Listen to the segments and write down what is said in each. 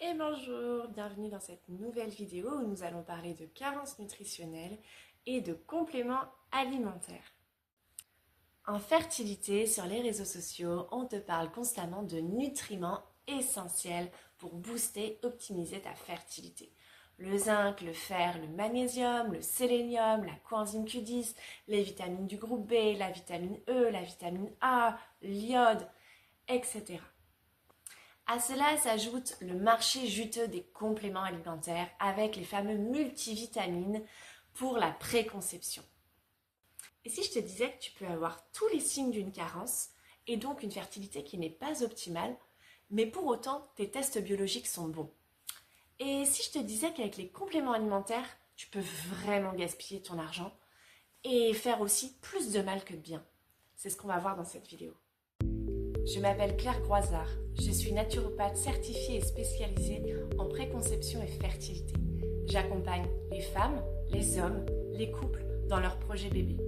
Et bonjour, bienvenue dans cette nouvelle vidéo où nous allons parler de carences nutritionnelles et de compléments alimentaires. En fertilité, sur les réseaux sociaux, on te parle constamment de nutriments essentiels pour booster, optimiser ta fertilité. Le zinc, le fer, le magnésium, le sélénium, la coenzyme Q10, les vitamines du groupe B, la vitamine E, la vitamine A, l'iode, etc. À cela s'ajoute le marché juteux des compléments alimentaires avec les fameux multivitamines pour la préconception. Et si je te disais que tu peux avoir tous les signes d'une carence et donc une fertilité qui n'est pas optimale, mais pour autant tes tests biologiques sont bons? Et si je te disais qu'avec les compléments alimentaires, tu peux vraiment gaspiller ton argent et faire aussi plus de mal que de bien? C'est ce qu'on va voir dans cette vidéo. Je m'appelle Claire Groisard, je suis naturopathe certifiée et spécialisée en préconception et fertilité. J'accompagne les femmes, les hommes, les couples dans leurs projets bébés.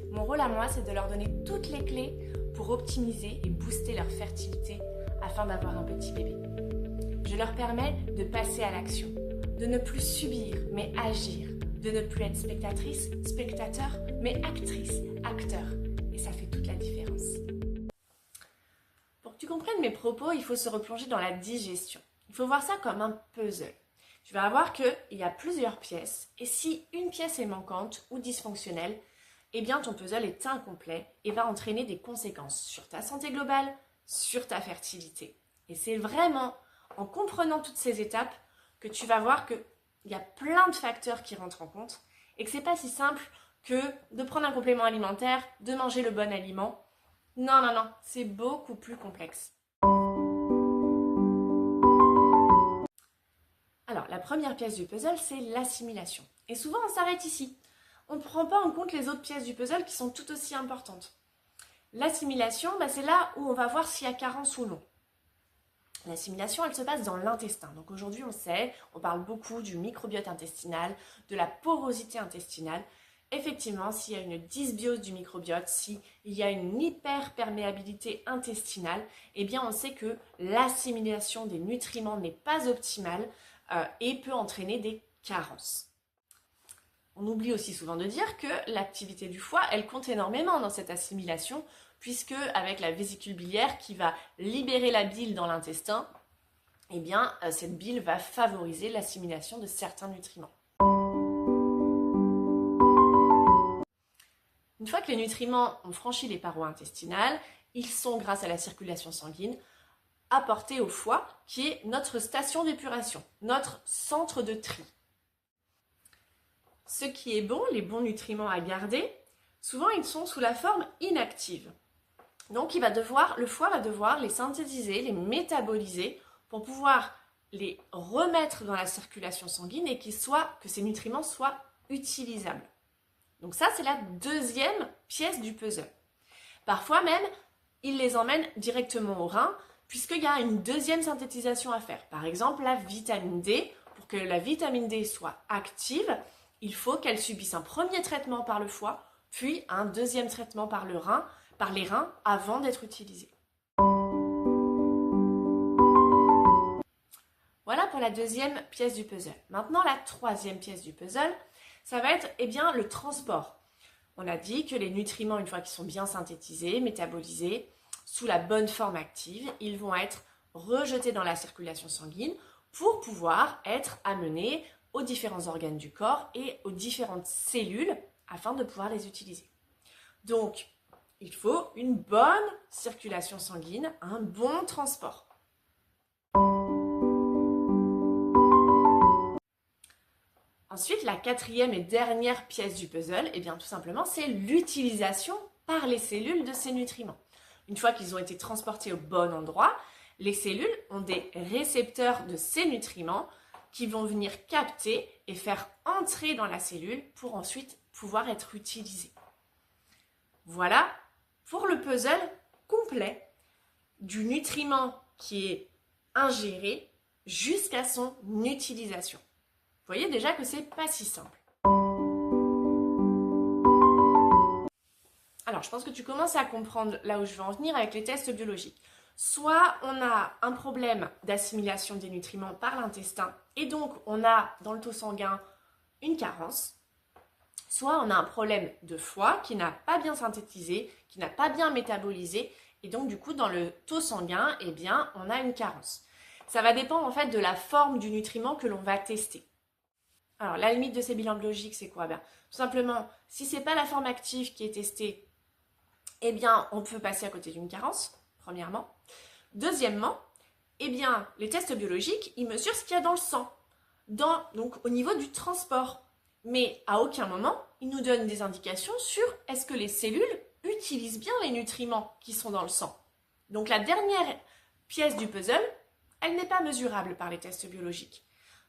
Mon rôle à moi, c'est de leur donner toutes les clés pour optimiser et booster leur fertilité afin d'avoir un petit bébé. Je leur permets de passer à l'action, de ne plus subir mais agir, de ne plus être spectatrice, spectateur, mais actrice, acteur. Et ça fait toute la différence. Pour que tu comprennes mes propos, il faut se replonger dans la digestion. Il faut voir ça comme un puzzle. Tu vas voir qu'il y a plusieurs pièces et si une pièce est manquante ou dysfonctionnelle, eh bien ton puzzle est incomplet et va entraîner des conséquences sur ta santé globale, sur ta fertilité. Et c'est vraiment en comprenant toutes ces étapes que tu vas voir qu'il y a plein de facteurs qui rentrent en compte et que c'est pas si simple que de prendre un complément alimentaire, de manger le bon aliment. Non, c'est beaucoup plus complexe. Alors, la première pièce du puzzle, c'est l'assimilation. Et souvent, on s'arrête ici. On ne prend pas en compte les autres pièces du puzzle qui sont tout aussi importantes. L'assimilation, c'est là où on va voir s'il y a carence ou non. L'assimilation, elle se passe dans l'intestin. Donc aujourd'hui, on sait, on parle beaucoup du microbiote intestinal, de la porosité intestinale. Effectivement, s'il y a une dysbiose du microbiote, s'il y a une hyperperméabilité intestinale, eh bien on sait que l'assimilation des nutriments n'est pas optimale et peut entraîner des carences. On oublie aussi souvent de dire que l'activité du foie, elle compte énormément dans cette assimilation, puisque avec la vésicule biliaire qui va libérer la bile dans l'intestin, eh bien cette bile va favoriser l'assimilation de certains nutriments. Une fois que les nutriments ont franchi les parois intestinales, ils sont, grâce à la circulation sanguine, apportés au foie, qui est notre station d'épuration, notre centre de tri. Ce qui est bon, les bons nutriments à garder, souvent ils sont sous la forme inactive. Donc le foie va devoir les synthétiser, les métaboliser pour pouvoir les remettre dans la circulation sanguine et que ces nutriments soient utilisables. Donc ça, c'est la deuxième pièce du puzzle. Parfois même, ils les emmènent directement au rein puisqu'il y a une deuxième synthétisation à faire. Par exemple, la vitamine D. Pour que la vitamine D soit active, il faut qu'elle subisse un premier traitement par le foie, puis un deuxième traitement par les reins avant d'être utilisée. Voilà pour la deuxième pièce du puzzle. Maintenant, la troisième pièce du puzzle, ça va être le transport. On a dit que les nutriments, une fois qu'ils sont bien synthétisés, métabolisés, sous la bonne forme active, ils vont être rejetés dans la circulation sanguine pour pouvoir être amenés aux différents organes du corps et aux différentes cellules afin de pouvoir les utiliser. Donc, il faut une bonne circulation sanguine, un bon transport. Ensuite, la quatrième et dernière pièce du puzzle, tout simplement, c'est l'utilisation par les cellules de ces nutriments. Une fois qu'ils ont été transportés au bon endroit, les cellules ont des récepteurs de ces nutriments qui vont venir capter et faire entrer dans la cellule pour ensuite pouvoir être utilisés. Voilà pour le puzzle complet du nutriment qui est ingéré jusqu'à son utilisation. Vous voyez déjà que c'est pas si simple. Alors, je pense que tu commences à comprendre là où je veux en venir avec les tests biologiques. soit on a un problème d'assimilation des nutriments par l'intestin et donc on a dans le taux sanguin une carence, soit on a un problème de foie qui n'a pas bien synthétisé, qui n'a pas bien métabolisé et donc du coup dans le taux sanguin, eh bien on a une carence. Ça va dépendre en fait de la forme du nutriment que l'on va tester. Alors la limite de ces bilans biologiques c'est quoi? Tout simplement, si c'est pas la forme active qui est testée, eh bien on peut passer à côté d'une carence, premièrement. Deuxièmement, eh bien les tests biologiques, ils mesurent ce qu'il y a dans le sang, donc au niveau du transport. Mais à aucun moment, ils nous donnent des indications sur est-ce que les cellules utilisent bien les nutriments qui sont dans le sang. Donc la dernière pièce du puzzle, elle n'est pas mesurable par les tests biologiques.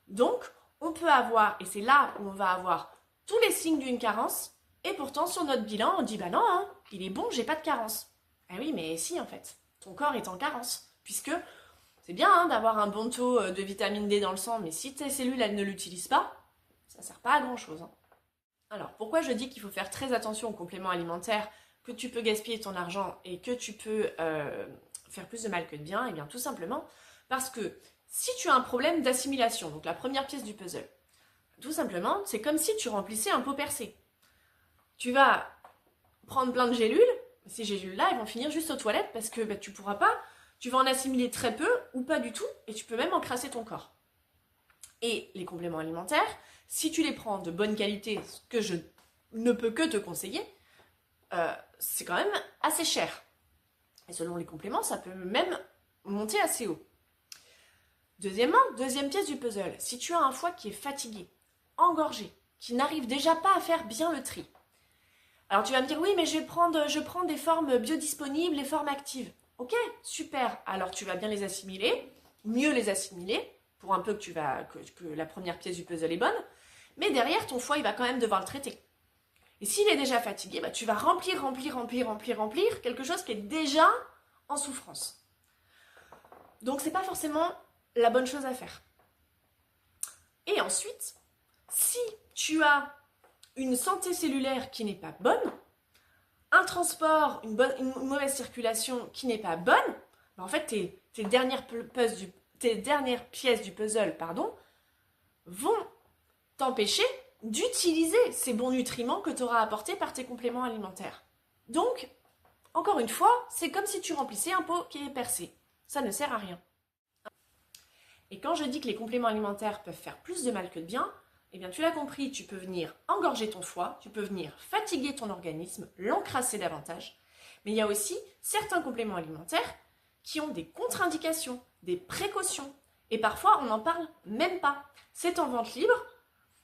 Donc, on peut avoir, et c'est là où on va avoir tous les signes d'une carence, et pourtant sur notre bilan, on dit bah non, hein, il est bon, j'ai pas de carence. Ah oui, mais si en fait, ton corps est en carence, puisque c'est bien hein, d'avoir un bon taux de vitamine D dans le sang, mais si tes cellules, elles ne l'utilisent pas, ça ne sert pas à grand chose. Hein. Alors, pourquoi je dis qu'il faut faire très attention aux compléments alimentaires, que tu peux gaspiller ton argent et que tu peux faire plus de mal que de bien? Eh bien, tout simplement parce que si tu as un problème d'assimilation, donc la première pièce du puzzle, tout simplement, c'est comme si tu remplissais un pot percé. Tu vas prendre plein de gélules, ces gélules-là, elles vont finir juste aux toilettes parce que tu pourras pas, tu vas en assimiler très peu ou pas du tout, et tu peux même encrasser ton corps. Et les compléments alimentaires, si tu les prends de bonne qualité, ce que je ne peux que te conseiller, c'est quand même assez cher. Et selon les compléments, ça peut même monter assez haut. Deuxièmement, deuxième pièce du puzzle, si tu as un foie qui est fatigué, engorgé, qui n'arrive déjà pas à faire bien le tri. Alors tu vas me dire, oui, mais je prends des formes biodisponibles, les formes actives. Ok, super, alors tu vas bien les assimiler, mieux les assimiler, pour un peu que la première pièce du puzzle est bonne, mais derrière, ton foie, il va quand même devoir le traiter. Et s'il est déjà fatigué, tu vas remplir quelque chose qui est déjà en souffrance. Donc c'est pas forcément la bonne chose à faire. Et ensuite, si tu as une santé cellulaire qui n'est pas bonne, un transport, une mauvaise circulation qui n'est pas bonne, en fait, tes dernières pièces du puzzle vont t'empêcher d'utiliser ces bons nutriments que tu auras apportés par tes compléments alimentaires. Donc, encore une fois, c'est comme si tu remplissais un pot qui est percé. Ça ne sert à rien. Et quand je dis que les compléments alimentaires peuvent faire plus de mal que de bien, eh bien tu l'as compris, tu peux venir engorger ton foie, tu peux venir fatiguer ton organisme, l'encrasser davantage. Mais il y a aussi certains compléments alimentaires qui ont des contre-indications, des précautions. Et parfois, on n'en parle même pas. C'est en vente libre,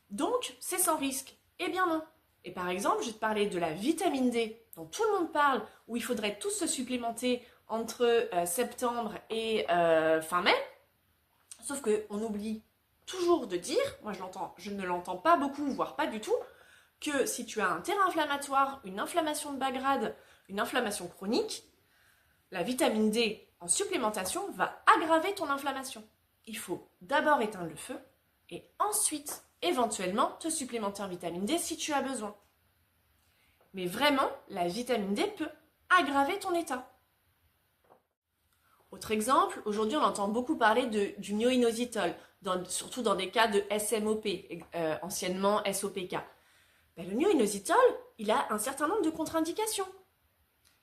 donc c'est sans risque. Eh bien non. Et par exemple, je vais te parler de la vitamine D, dont tout le monde parle, où il faudrait tous se supplémenter entre septembre et fin mai. Sauf qu'on oublie toujours de dire, moi je ne l'entends pas beaucoup, voire pas du tout, que si tu as un terrain inflammatoire, une inflammation de bas grade, une inflammation chronique, la vitamine D en supplémentation va aggraver ton inflammation. Il faut d'abord éteindre le feu et ensuite, éventuellement, te supplémenter en vitamine D si tu as besoin. Mais vraiment, la vitamine D peut aggraver ton état. Autre exemple, aujourd'hui on entend beaucoup parler du myo-inositol, surtout dans des cas de SMOP, anciennement SOPK. Le myo-inositol, il a un certain nombre de contre-indications.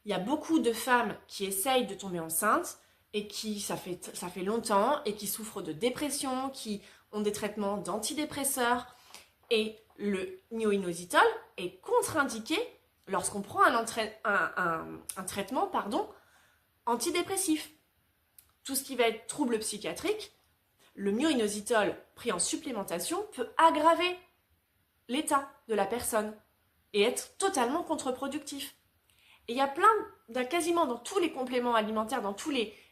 Il y a beaucoup de femmes qui essayent de tomber enceinte et qui, ça fait longtemps, et qui souffrent de dépression, qui ont des traitements d'antidépresseurs. Et le myo-inositol est contre-indiqué lorsqu'on prend un traitement antidépressif. Tout ce qui va être trouble psychiatrique, le myo-inositol pris en supplémentation peut aggraver l'état de la personne et être totalement contre-productif. Et il y a quasiment dans tous les compléments alimentaires, dans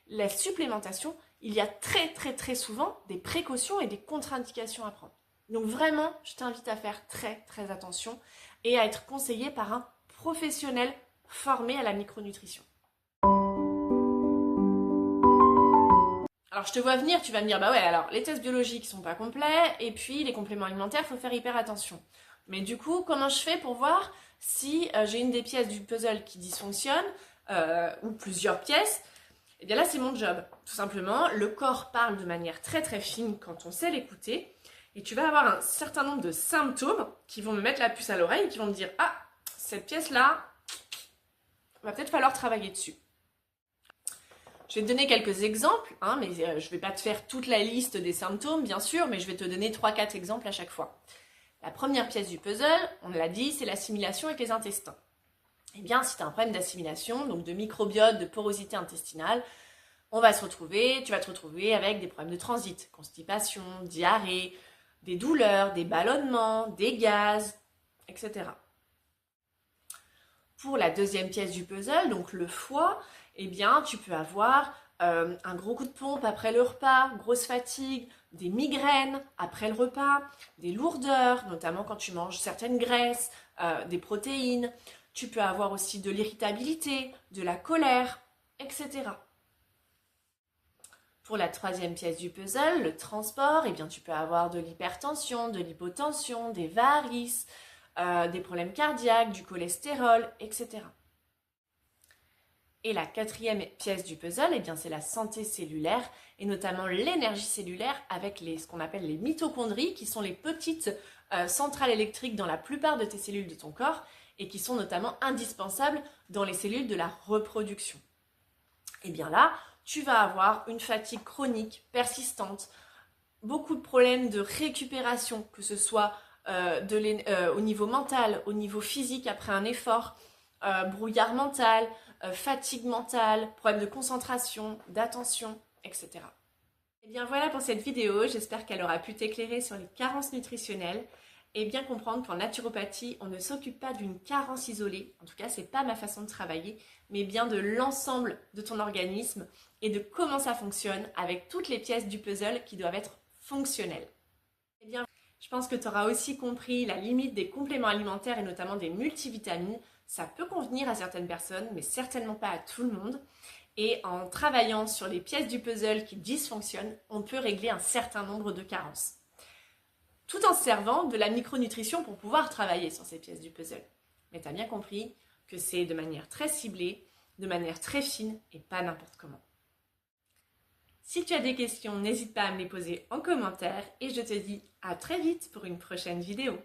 la supplémentation, il y a très très très souvent des précautions et des contre-indications à prendre. Donc vraiment, je t'invite à faire très très attention et à être conseillé par un professionnel formé à la micronutrition. Alors je te vois venir, tu vas me dire, alors les tests biologiques sont pas complets, et puis les compléments alimentaires, faut faire hyper attention. Mais du coup, comment je fais pour voir si j'ai une des pièces du puzzle qui dysfonctionne, ou plusieurs pièces? Et bien là, c'est mon job. Tout simplement, le corps parle de manière très très fine quand on sait l'écouter. Et tu vas avoir un certain nombre de symptômes qui vont me mettre la puce à l'oreille et qui vont me dire « Ah, cette pièce-là, va peut-être falloir travailler dessus. » Je vais te donner quelques exemples, hein, mais je ne vais pas te faire toute la liste des symptômes, bien sûr, mais je vais te donner 3-4 exemples à chaque fois. La première pièce du puzzle, on l'a dit, c'est l'assimilation avec les intestins. Eh bien, si tu as un problème d'assimilation, donc de microbiote, de porosité intestinale, tu vas te retrouver avec des problèmes de transit, constipation, diarrhée, des douleurs, des ballonnements, des gaz, etc. Pour la deuxième pièce du puzzle, donc le foie, eh bien, tu peux avoir un gros coup de pompe après le repas, grosse fatigue, des migraines après le repas, des lourdeurs, notamment quand tu manges certaines graisses, des protéines. Tu peux avoir aussi de l'irritabilité, de la colère, etc. Pour la troisième pièce du puzzle, le transport, eh bien, tu peux avoir de l'hypertension, de l'hypotension, des varices, des problèmes cardiaques, du cholestérol, etc. Et la quatrième pièce du puzzle, eh bien, c'est la santé cellulaire et notamment l'énergie cellulaire avec ce qu'on appelle les mitochondries, qui sont les petites centrales électriques dans la plupart de tes cellules de ton corps et qui sont notamment indispensables dans les cellules de la reproduction. Et bien là, tu vas avoir une fatigue chronique, persistante, beaucoup de problèmes de récupération, que ce soit au niveau mental, au niveau physique après un effort, brouillard mental, fatigue mentale, problème de concentration, d'attention, etc. Et bien voilà pour cette vidéo, j'espère qu'elle aura pu t'éclairer sur les carences nutritionnelles et bien comprendre qu'en naturopathie, on ne s'occupe pas d'une carence isolée, en tout cas c'est pas ma façon de travailler, mais bien de l'ensemble de ton organisme et de comment ça fonctionne avec toutes les pièces du puzzle qui doivent être fonctionnelles. Et bien, je pense que tu auras aussi compris la limite des compléments alimentaires et notamment des multivitamines. Ça peut convenir à certaines personnes, mais certainement pas à tout le monde. Et en travaillant sur les pièces du puzzle qui dysfonctionnent, on peut régler un certain nombre de carences. Tout en se servant de la micronutrition pour pouvoir travailler sur ces pièces du puzzle. Mais tu as bien compris que c'est de manière très ciblée, de manière très fine et pas n'importe comment. Si tu as des questions, n'hésite pas à me les poser en commentaire et je te dis à très vite pour une prochaine vidéo.